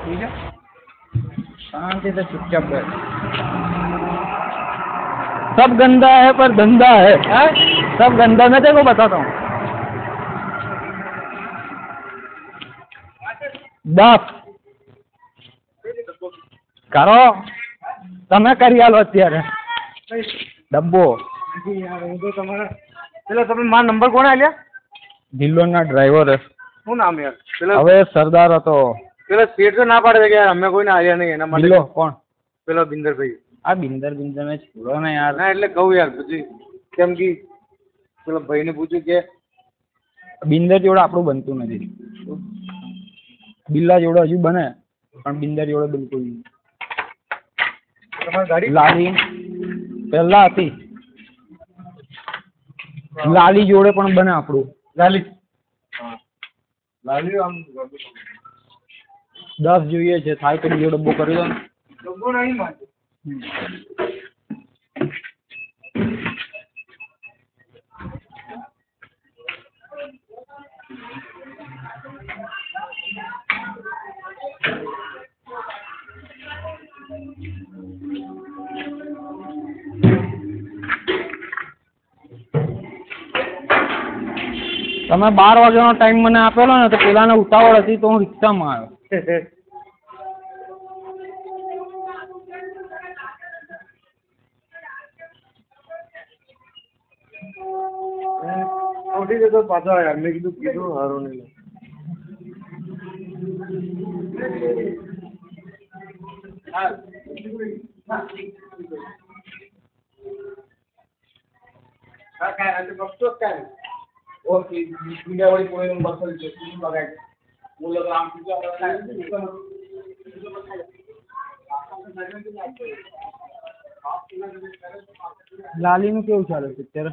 ठीक है, शांति से चुपचाप बैठ। सब गंदा है पर धंधा है, सब गंदा। मैं तेरे को बताता हूँ। 10 કરો તમે કરી આલો અત્યારે ડબ્બો પેલા તમે મારો નંબર કોણે આલ્યા? ઢીલોના ડ્રાઈવર શું નામ યાર? પેલા હવે સરદાર હતો પેલા સ્પીડ તો ના પાડે છે કે યાર અમે કોઈને આલ્યા નહીં એના માટે. ઢીલો કોણ? પેલો બિંદરભાઈ. આ બિંદર ને છોડો ને યાર. ના એટલે કહું યાર પછી કેમ કે પેલા ભાઈને પૂછ્યું કે બિંદર જોડે આપણું બનતું નથી. બિલ્લા જોડે હજુ બને પણ બિંદર જોડે બિલકુલ નહીં. તમારી ગાડી લાલી પહેલા હતી, લાલી જોડે પણ બને આપણું. લાલી લાલી આમ 10 જોઈએ છે, થાય તો બીજો ડબ્બો કરી દો ને. ડબ્બો નહીં મારે. તમે 12 વાગ્યાનો ટાઈમ મને આપેલો ને તો પેલાને ઉતાવળ હતી તો હું રિક્ષામાં આવ્યો. ઉઠી જતો પાછો યાર મેં કીધું સારું નહીં. काय ओके इंडियावाडी पुणे बसल बघायचं मुलं आम લાલીનું કેવું ચાલે છે અત્યારે?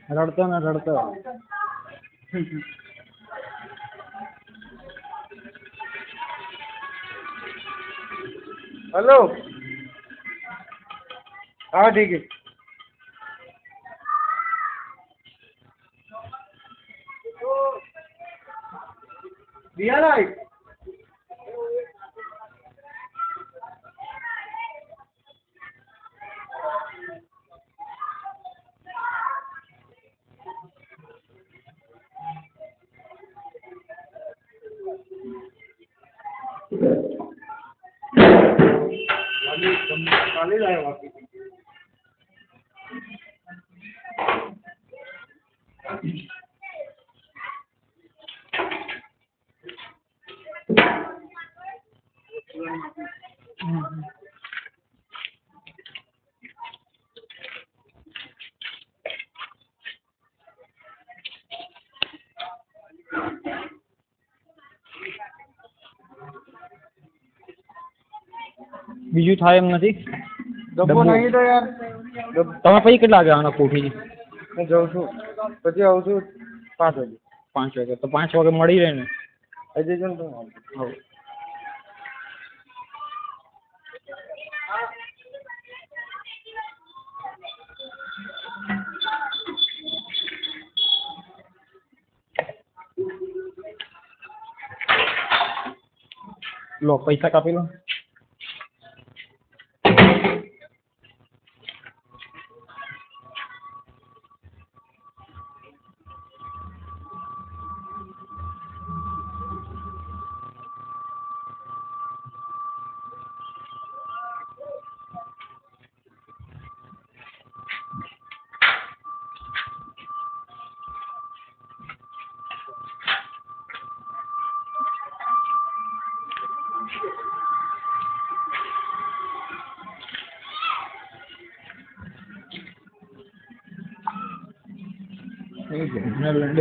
રડતો ને રડતો. हेलो हाँ ठीक है दिया राइट खाली जाए वापस બીજું થાય એમ નથી. डब्बो नहीं तो यार તમે પછી કેટલા વાગે આવવાના કોઠીથી? मैं जाऊँ छू પછી આવું છું 5 વાગે. 5 વાગે તો 5 વાગે મળી રહે ને? અજય જન તો હા. લો પૈસા કાપી લો.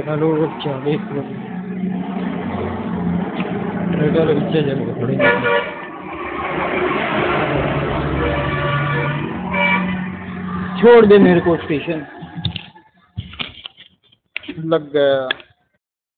हेलो 40 छोड़ दे मेरे को स्टेशन लग गया.